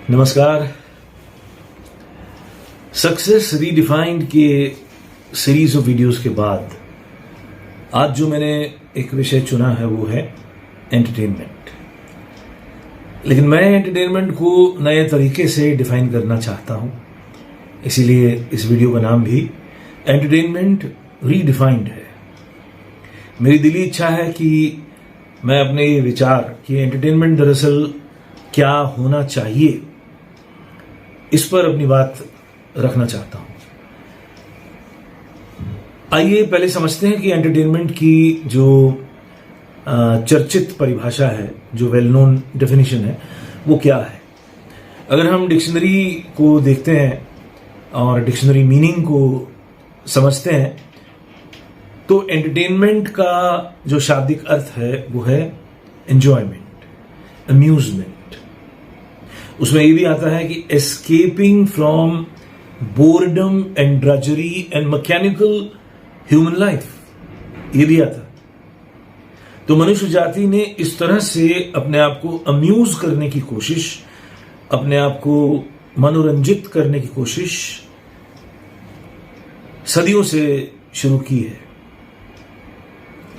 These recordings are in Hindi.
नमस्कार। सक्सेस रीडिफाइंड के सीरीज ऑफ वीडियोस के बाद आज जो मैंने एक विषय चुना है वो है एंटरटेनमेंट। लेकिन मैं एंटरटेनमेंट को नए तरीके से डिफाइन करना चाहता हूं, इसीलिए इस वीडियो का नाम भी एंटरटेनमेंट रीडिफाइंड है। मेरी दिली इच्छा है कि मैं अपने ये विचार कि एंटरटेनमेंट दरअसल क्या होना चाहिए इस पर अपनी बात रखना चाहता हूं। आइए पहले समझते हैं कि एंटरटेनमेंट की जो चर्चित परिभाषा है, जो वेल नोन डेफिनेशन है, वो क्या है। अगर हम डिक्शनरी को देखते हैं और डिक्शनरी मीनिंग को समझते हैं तो एंटरटेनमेंट का जो शाब्दिक अर्थ है वो है एंजॉयमेंट, अम्यूजमेंट। उसमें ये भी आता है कि escaping from boredom and drudgery and mechanical human life, ये भी आता है। तो मनुष्य जाति ने इस तरह से अपने आप को अम्यूज करने की कोशिश, अपने आप को मनोरंजित करने की कोशिश सदियों से शुरू की है।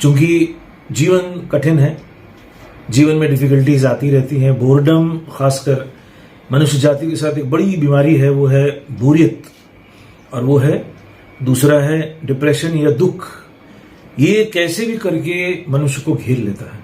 चूंकि जीवन कठिन है, जीवन में डिफिकल्टीज आती रहती हैं। बोर्डम खासकर मनुष्य जाति के साथ एक बड़ी बीमारी है, वो है बोरियत, और वो है दूसरा है डिप्रेशन या दुख। ये कैसे भी करके मनुष्य को घेर लेता है।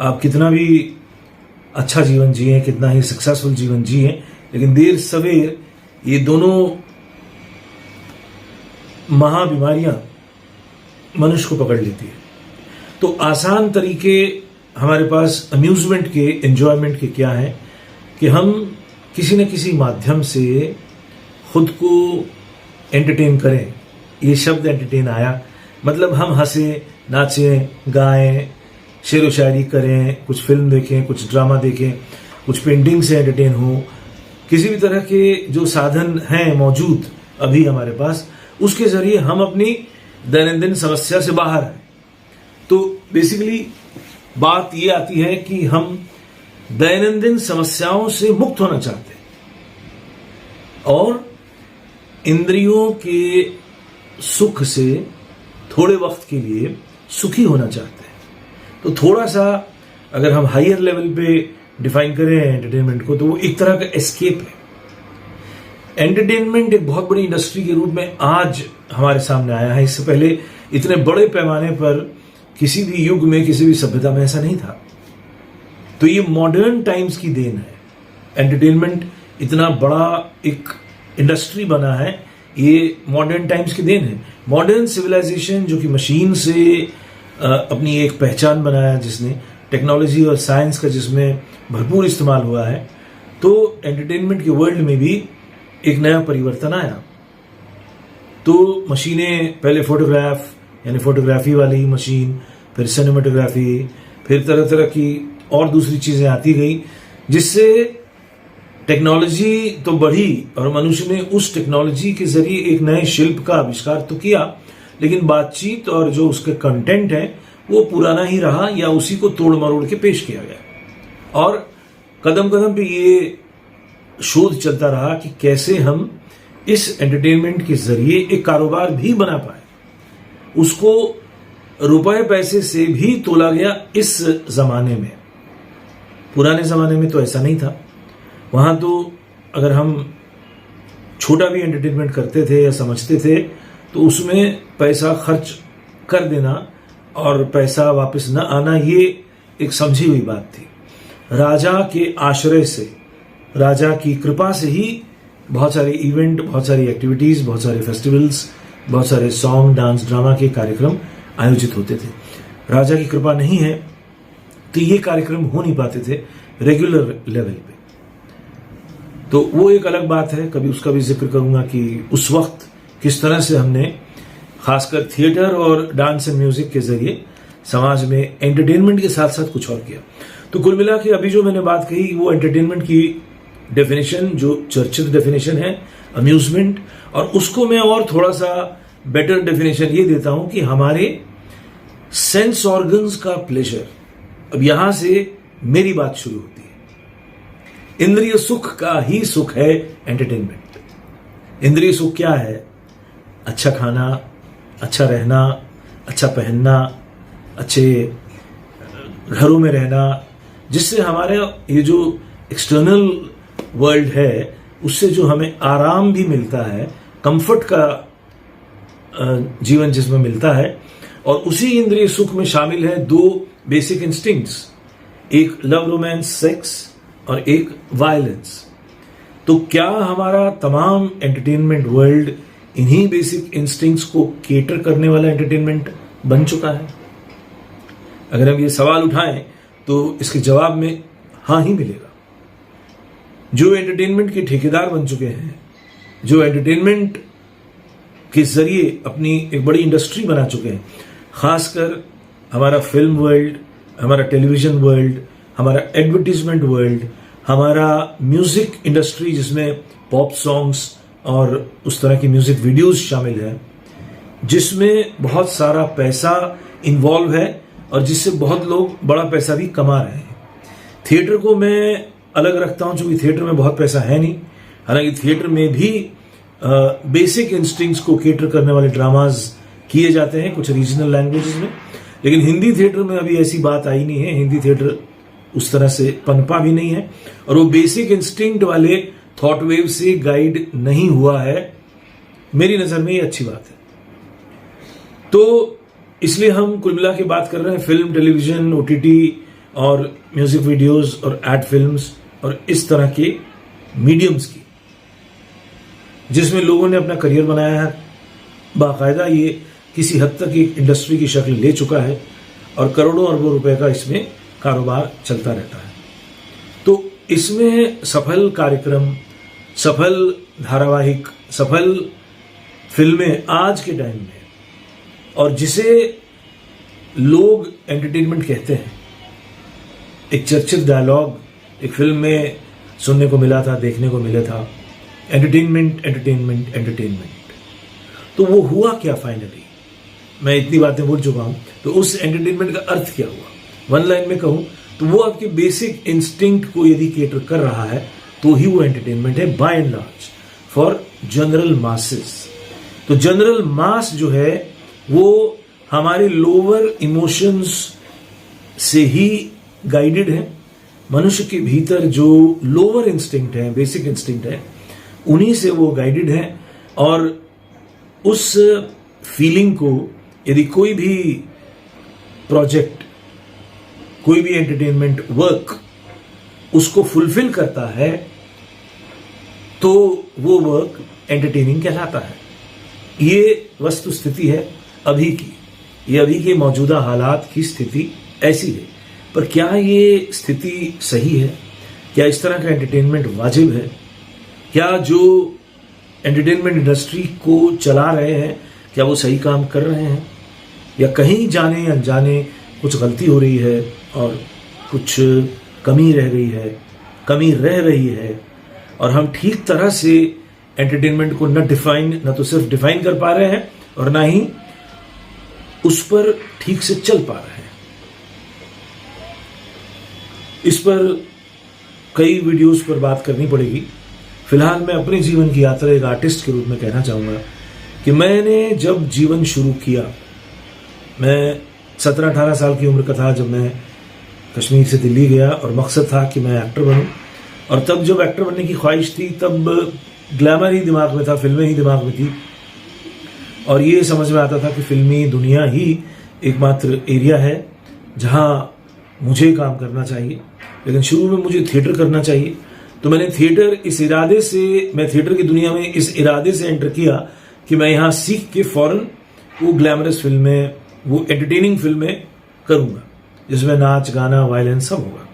आप कितना भी अच्छा जीवन जिए, कितना ही सक्सेसफुल जीवन जिए, लेकिन देर सवेर ये दोनों महाबीमारियां मनुष्य को पकड़ लेती है। तो आसान तरीके हमारे पास अम्यूजमेंट के, एंजॉयमेंट के क्या है कि हम किसी न किसी माध्यम से खुद को एंटरटेन करें। ये शब्द एंटरटेन आया मतलब हम हंसें, नाचें, गाएं, शेर व शायरी करें, कुछ फिल्म देखें, कुछ ड्रामा देखें, कुछ पेंटिंग से एंटरटेन हो। किसी भी तरह के जो साधन हैं मौजूद अभी हमारे पास, उसके जरिए हम अपनी दैनंदिन समस्या से बाहर आए। तो बेसिकली बात ये आती है कि हम दैनंदिन समस्याओं से मुक्त होना चाहते हैं और इंद्रियों के सुख से थोड़े वक्त के लिए सुखी होना चाहते हैं। तो थोड़ा सा अगर हम हायर लेवल पे डिफाइन करें एंटरटेनमेंट को, तो वो एक तरह का एस्केप है। एंटरटेनमेंट एक बहुत बड़ी इंडस्ट्री के रूप में आज हमारे सामने आया है। इससे पहले इतने बड़े पैमाने पर किसी भी युग में, किसी भी सभ्यता में ऐसा नहीं था। तो ये मॉडर्न टाइम्स की देन है। एंटरटेनमेंट इतना बड़ा एक इंडस्ट्री बना है, ये मॉडर्न टाइम्स की देन है। मॉडर्न सिविलाइजेशन जो कि मशीन से अपनी एक पहचान बनाया, जिसने टेक्नोलॉजी और साइंस का जिसमें भरपूर इस्तेमाल हुआ है, तो एंटरटेनमेंट के वर्ल्ड में भी एक नया परिवर्तन आया। तो मशीनें, पहले फोटोग्राफ यानी फोटोग्राफी वाली मशीन, फिर सिनेमेटोग्राफी, फिर तरह तरह की और दूसरी चीजें आती गई, जिससे टेक्नोलॉजी तो बढ़ी और मनुष्य ने उस टेक्नोलॉजी के जरिए एक नए शिल्प का आविष्कार तो किया, लेकिन बातचीत और जो उसके कंटेंट है वो पुराना ही रहा या उसी को तोड़ मरोड़ के पेश किया गया। और कदम कदम पे ये शोध चलता रहा कि कैसे हम इस एंटरटेनमेंट के जरिए एक कारोबार भी बना पाए। उसको रुपए पैसे से भी तोला गया इस जमाने में। पुराने जमाने में तो ऐसा नहीं था। वहां तो अगर हम छोटा भी एंटरटेनमेंट करते थे या समझते थे तो उसमें पैसा खर्च कर देना और पैसा वापस न आना, ये एक समझी हुई बात थी। राजा के आश्रय से, राजा की कृपा से ही बहुत सारे इवेंट, बहुत सारी एक्टिविटीज, बहुत सारे फेस्टिवल्स, बहुत सारे सॉन्ग, डांस, ड्रामा के कार्यक्रम आयोजित होते थे। राजा की कृपा नहीं है तो ये कार्यक्रम हो नहीं पाते थे रेगुलर लेवल पे। तो वो एक अलग बात है, कभी उसका भी जिक्र करूंगा कि उस वक्त किस तरह से हमने खासकर थिएटर और डांस एंड म्यूजिक के जरिए समाज में एंटरटेनमेंट के साथ साथ कुछ और किया। तो कुल मिला के अभी जो मैंने बात कही वो एंटरटेनमेंट की डेफिनेशन, जो चर्चित डेफिनेशन है, अम्यूजमेंट, और उसको मैं और थोड़ा सा बेटर डेफिनेशन ये देता हूं कि हमारे सेंस ऑर्गन्स का प्लेजर। अब यहां से मेरी बात शुरू होती है। इंद्रिय सुख का ही सुख है एंटरटेनमेंट। इंद्रिय सुख क्या है? अच्छा खाना, अच्छा रहना, अच्छा पहनना, अच्छे घरों में रहना, जिससे हमारे ये जो एक्सटर्नल वर्ल्ड है उससे जो हमें आराम भी मिलता है, कंफर्ट का जीवन जिसमें मिलता है। और उसी इंद्रिय सुख में शामिल है दो बेसिक इंस्टिंक्ट्स, एक लव रोमांस सेक्स और एक वायलेंस। तो क्या हमारा तमाम एंटरटेनमेंट वर्ल्ड इन्हीं बेसिक इंस्टिंक्ट्स को केटर करने वाला एंटरटेनमेंट बन चुका है? अगर हम ये सवाल उठाएं तो इसके जवाब में हाँ ही मिलेगा। जो एंटरटेनमेंट के ठेकेदार बन चुके हैं, जो एंटरटेनमेंट के जरिए अपनी एक बड़ी इंडस्ट्री बना चुके हैं, खासकर हमारा फिल्म वर्ल्ड, हमारा टेलीविजन वर्ल्ड, हमारा एडवर्टीजमेंट वर्ल्ड, हमारा म्यूजिक इंडस्ट्री जिसमें पॉप सॉन्ग्स और उस तरह की म्यूजिक वीडियोस शामिल है, जिसमें बहुत सारा पैसा इन्वॉल्व है और जिससे बहुत लोग बड़ा पैसा भी कमा रहे हैं। थिएटर को मैं अलग रखता हूं, क्योंकि थिएटर में बहुत पैसा है नहीं। हालांकि थिएटर में भी बेसिक इंस्टिंक्ट्स को केटर करने वाले ड्रामाज किए जाते हैं कुछ रीजनल लैंग्वेजेस में, लेकिन हिंदी थिएटर में अभी ऐसी बात आई नहीं है। हिंदी थिएटर उस तरह से पनपा भी नहीं है और वो बेसिक इंस्टिंक्ट वाले थॉट वेव से गाइड नहीं हुआ है। मेरी नजर में ये अच्छी बात है। तो इसलिए हम कुल मिला के बात कर रहे हैं फिल्म, टेलीविजन, ओटीटी और म्यूजिक वीडियोस और एड फिल्म्स और इस तरह के मीडियम्स की, जिसमें लोगों ने अपना करियर बनाया है। बाकायदा ये किसी हद तक एक इंडस्ट्री की शक्ल ले चुका है और करोड़ों अरबों रुपए का इसमें कारोबार चलता रहता है। तो इसमें सफल कार्यक्रम, सफल धारावाहिक, सफल फिल्में आज के टाइम में, और जिसे लोग एंटरटेनमेंट कहते हैं, एक चर्चित डायलॉग एक फिल्म में सुनने को मिला था, देखने को मिला था, एंटरटेनमेंट एंटरटेनमेंट एंटरटेनमेंट। तो वो हुआ क्या फाइनली? मैं इतनी बातें बोल चुका हूं, तो उस एंटरटेनमेंट का अर्थ क्या हुआ? वन लाइन में कहूं तो वो आपके बेसिक इंस्टिंक्ट को यदि केटर कर रहा है तो ही वो एंटरटेनमेंट है, by and large for general masses. तो जनरल मास जो है वो हमारे लोअर इमोशंस से ही गाइडेड है। मनुष्य के भीतर जो लोअर इंस्टिंक्ट है, बेसिक इंस्टिंक्ट है, उन्हीं से वो गाइडेड है। और उस फीलिंग को यदि कोई भी प्रोजेक्ट, कोई भी एंटरटेनमेंट वर्क उसको फुलफिल करता है तो वो वर्क एंटरटेनिंग कहलाता है। ये वस्तु स्थिति है अभी की, ये अभी के मौजूदा हालात की स्थिति ऐसी है। पर क्या ये स्थिति सही है? क्या इस तरह का एंटरटेनमेंट वाजिब है? क्या जो एंटरटेनमेंट इंडस्ट्री को चला रहे हैं क्या वो सही काम कर रहे हैं, या कहीं जाने अनजाने कुछ गलती हो रही है और कुछ कमी रह रही है और हम ठीक तरह से एंटरटेनमेंट को न तो सिर्फ डिफाइन कर पा रहे हैं और ना ही उस पर ठीक से चल पा रहे हैं। इस पर कई वीडियोस पर बात करनी पड़ेगी। फिलहाल मैं अपने जीवन की यात्रा एक आर्टिस्ट के रूप में कहना चाहूँगा कि मैंने जब जीवन शुरू किया, मैं 17-18 साल की उम्र का था जब मैं कश्मीर से दिल्ली गया और मकसद था कि मैं एक्टर बनूं। और तब जब एक्टर बनने की ख्वाहिश थी तब ग्लैमर ही दिमाग में था, फिल्में ही दिमाग में थी और ये समझ में आता था कि फिल्मी दुनिया ही एकमात्र एरिया है जहां मुझे काम करना चाहिए। लेकिन शुरू में मुझे थिएटर करना चाहिए, तो मैंने थिएटर की दुनिया में इस इरादे से एंटर किया कि मैं यहाँ सीख के फौरन वो ग्लैमरस फिल्में, वो एंटरटेनिंग फिल्में करूंगा जिसमें नाच गाना वायलेंस सब होगा।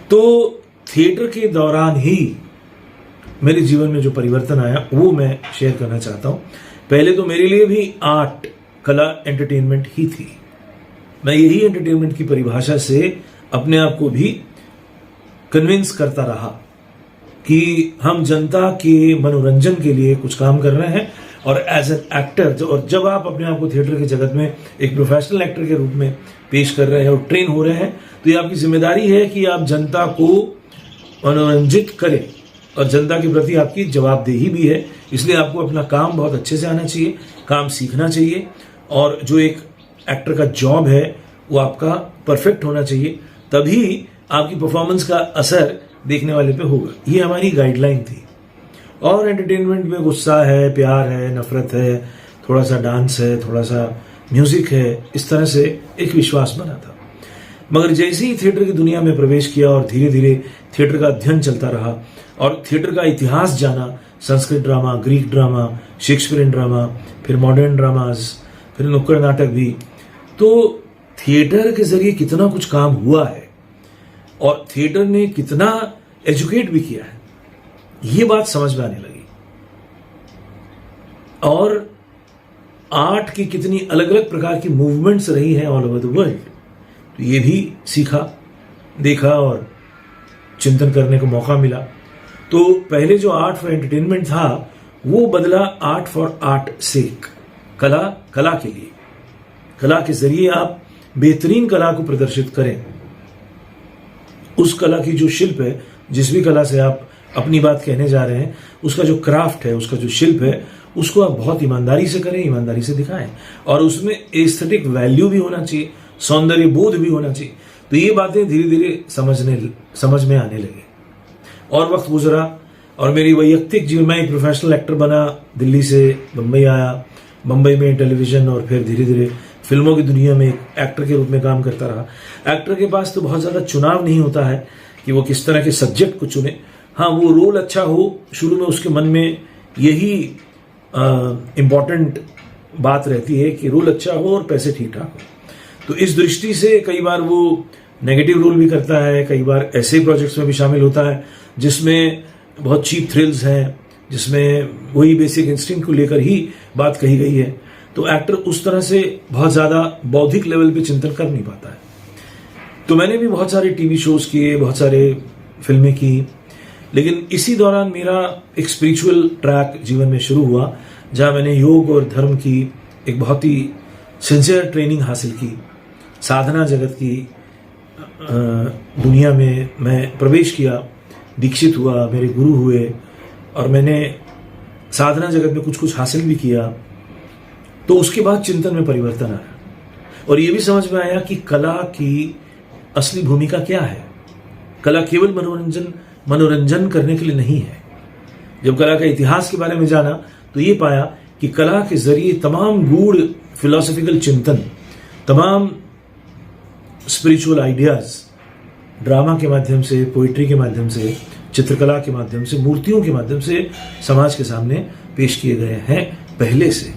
तो थिएटर के दौरान ही मेरे जीवन में जो परिवर्तन आया वो मैं शेयर करना चाहता हूं। पहले तो मेरे लिए भी आर्ट, कला एंटरटेनमेंट ही थी। मैं यही एंटरटेनमेंट की परिभाषा से अपने आप को भी कन्विंस करता रहा कि हम जनता के मनोरंजन के लिए कुछ काम कर रहे हैं। और एज एन एक्टर, और जब आप अपने आप को थिएटर के जगत में एक प्रोफेशनल एक्टर के रूप में पेश कर रहे हैं और ट्रेन हो रहे हैं, तो ये आपकी जिम्मेदारी है कि आप जनता को मनोरंजित करे और जनता के प्रति आपकी जवाबदेही भी है। इसलिए आपको अपना काम बहुत अच्छे से आना चाहिए, काम सीखना चाहिए और जो एक एक्टर का जॉब है वो आपका परफेक्ट होना चाहिए, तभी आपकी परफॉर्मेंस का असर देखने वाले पे होगा। ये हमारी गाइडलाइन थी। और एंटरटेनमेंट में गुस्सा है, प्यार है, नफरत है, थोड़ा सा डांस है, थोड़ा सा म्यूजिक है, इस तरह से एक विश्वास बना था। मगर जैसे ही थिएटर की दुनिया में प्रवेश किया और धीरे धीरे थिएटर का अध्ययन चलता रहा और थिएटर का इतिहास जाना, Sanskrit drama, Greek drama, Shakespearean drama, फिर मॉडर्न ड्रामाज, फिर नुक्कड़ नाटक भी, तो थिएटर के जरिए कितना कुछ काम हुआ है और थिएटर ने कितना एजुकेट भी किया है, ये बात समझ में आने लगी। और आर्ट की कितनी अलग अलग प्रकार की मूवमेंट्स रही हैं ऑल ओवर द वर्ल्ड, तो ये भी सीखा, देखा और चिंतन करने को मौका मिला। तो पहले जो आर्ट फॉर एंटरटेनमेंट था वो बदला आर्ट फॉर आर्ट सेक, कला के लिए। कला के जरिए आप बेहतरीन कला को प्रदर्शित करें। उस कला की जो शिल्प है, जिस भी कला से आप अपनी बात कहने जा रहे हैं, उसका जो क्राफ्ट है, उसका जो शिल्प है, उसको आप बहुत ईमानदारी से करें, ईमानदारी से दिखाएं और उसमें एस्थेटिक वैल्यू भी होना चाहिए, सौंदर्य बोध भी होना चाहिए। तो ये बातें धीरे धीरे समझ में आने लगे और वक्त गुजरा और मेरी वैयक्तिक जीवन में एक प्रोफेशनल एक्टर बना। दिल्ली से बम्बई आया, बम्बई में टेलीविजन और फिर धीरे धीरे फिल्मों की दुनिया में एक एक्टर के रूप में काम करता रहा। एक्टर के पास तो बहुत ज्यादा चुनाव नहीं होता है कि वो किस तरह के सब्जेक्ट को चुने। हाँ, वो रोल अच्छा हो, शुरू में उसके मन में यही इम्पॉर्टेंट बात रहती है कि रोल अच्छा हो और पैसे ठीक ठाक हो। तो इस दृष्टि से कई बार वो नेगेटिव रोल भी करता है, कई बार ऐसे प्रोजेक्ट्स में भी शामिल होता है जिसमें बहुत चीप थ्रिल्स हैं, जिसमें वही बेसिक इंस्टिंक्ट को लेकर ही बात कही गई है। तो एक्टर उस तरह से बहुत ज्यादा बौद्धिक लेवल पे चिंतन कर नहीं पाता है। तो मैंने भी बहुत सारे टीवी शोज किए, बहुत सारे फिल्में की, लेकिन इसी दौरान मेरा एक स्पिरिचुअल ट्रैक जीवन में शुरू हुआ, जहां मैंने योग और धर्म की एक बहुत ही सिंसियर ट्रेनिंग हासिल की। साधना जगत की दुनिया में मैं प्रवेश किया, दीक्षित हुआ, मेरे गुरु हुए और मैंने साधना जगत में कुछ हासिल भी किया। तो उसके बाद चिंतन में परिवर्तन आया और ये भी समझ में आया कि कला की असली भूमिका क्या है। कला केवल मनोरंजन करने के लिए नहीं है। जब कला का इतिहास के बारे में जाना तो ये पाया कि कला के जरिए तमाम गूढ़ फिलोसॉफिकल चिंतन, तमाम स्पिरिचुअल आइडियाज ड्रामा के माध्यम से, पोइट्री के माध्यम से, चित्रकला के माध्यम से, मूर्तियों के माध्यम से समाज के सामने पेश किए गए हैं। पहले से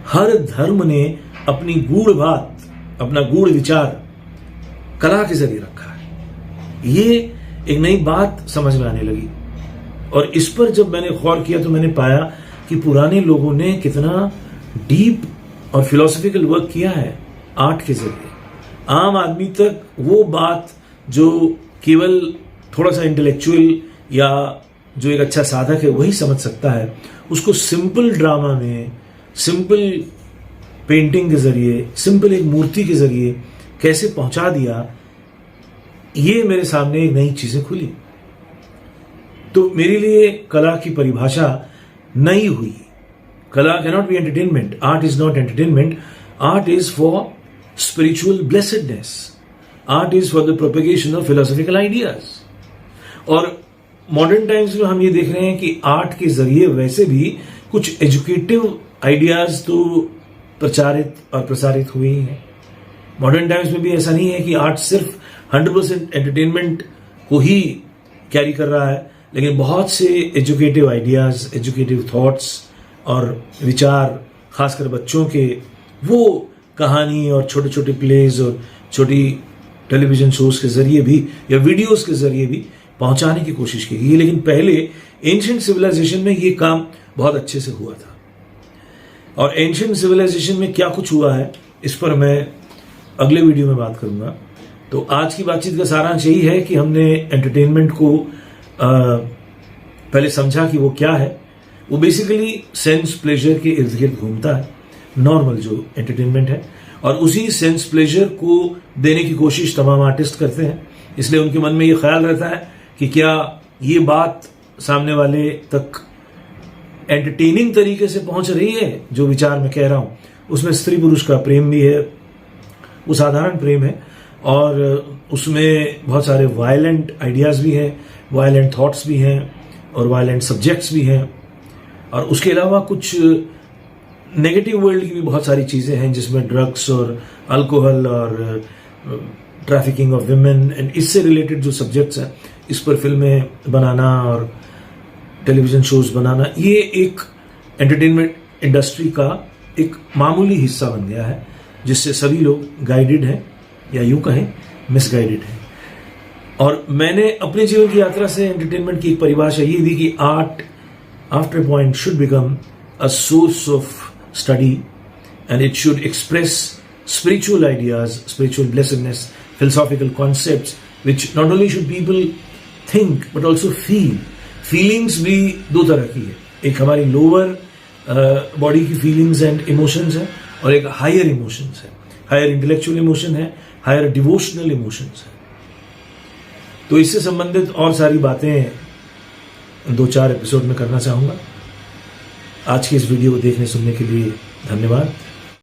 हर धर्म ने अपनी गूढ़ बात, अपना गूढ़ विचार कला के जरिए रखा है। ये एक नई बात समझ में आने लगी और इस पर जब मैंने गौर किया तो मैंने पाया कि पुराने लोगों ने कितना डीप और फिलोसॉफिकल वर्क किया है आर्ट के जरिए। आम आदमी तक वो बात जो केवल थोड़ा सा इंटेलेक्चुअल या जो एक अच्छा साधक है वही समझ सकता है, उसको सिंपल ड्रामा में, सिंपल पेंटिंग के जरिए, सिंपल एक मूर्ति के जरिए कैसे पहुंचा दिया, ये मेरे सामने एक नई चीजें खुली। तो मेरे लिए कला की परिभाषा नई हुई। कला cannot be entertainment, art is not entertainment, art is for spiritual blessedness, art is for the propagation of philosophical ideas. और मॉडर्न टाइम्स में हम ये देख रहे हैं कि आर्ट के जरिए वैसे भी कुछ एजुकेटिव आइडियाज तो प्रचारित और प्रसारित हुए ही हैं। मॉडर्न टाइम्स में भी ऐसा नहीं है कि आर्ट सिर्फ 100% एंटरटेनमेंट को ही कैरी कर रहा है, लेकिन बहुत से एजुकेटिव आइडियाज, एजुकेटिव थॉट्स और विचार, खासकर बच्चों के, वो कहानी और छोटे छोटे प्लेज और छोटी टेलीविजन शोज के जरिए भी या वीडियोस के जरिए भी पहुंचाने की कोशिश की गई। लेकिन पहले एंशिएंट सिविलाइजेशन में ये काम बहुत अच्छे से हुआ था। और एंशिएंट सिविलाइजेशन में क्या कुछ हुआ है इस पर मैं अगले वीडियो में बात करूंगा। तो आज की बातचीत का सारांश यही है कि हमने एंटरटेनमेंट को पहले समझा कि वो क्या है। वो बेसिकली सेंस प्लेजर के इर्द गिर्द घूमता है, नॉर्मल जो एंटरटेनमेंट है, और उसी सेंस प्लेजर को देने की कोशिश तमाम आर्टिस्ट करते हैं। इसलिए उनके मन में ये ख्याल रहता है कि क्या ये बात सामने वाले तक एंटरटेनिंग तरीके से पहुंच रही है। जो विचार मैं कह रहा हूं उसमें स्त्री पुरुष का प्रेम भी है, वो साधारण प्रेम है, और उसमें बहुत सारे वायलेंट आइडियाज भी हैं, वायलेंट थॉट्स भी हैं, और वायलेंट सब्जेक्ट्स भी हैं, और उसके अलावा कुछ नेगेटिव वर्ल्ड की भी बहुत सारी चीजें हैं, जिसमें ड्रग्स और अल्कोहल और ट्रैफिकिंग ऑफ विमेन एंड इससे रिलेटेड जो सब्जेक्ट्स हैं, इस पर फिल्में बनाना और टेलीविजन शोज बनाना, ये एक एंटरटेनमेंट इंडस्ट्री का एक मामूली हिस्सा बन गया है, जिससे सभी लोग गाइडेड हैं या यूं कहें मिसगाइडेड हैं। और मैंने अपने जीवन की यात्रा से एंटरटेनमेंट की एक परिभाषा ये दी कि art after a point should become a source of study and it should express spiritual ideas, spiritual blessedness, philosophical concepts, which not only should people think but also feel. Feelings भी दो तरह की है, एक हमारी लोअर बॉडी की फीलिंग्स एंड इमोशंस है, और एक हायर इमोशंस है, हायर इंटेलेक्चुअल इमोशन है, हायर डिवोशनल इमोशंस है। तो इससे संबंधित और सारी बातें 2-4 एपिसोड में करना चाहूंगा। आज की इस वीडियो को देखने सुनने के लिए धन्यवाद।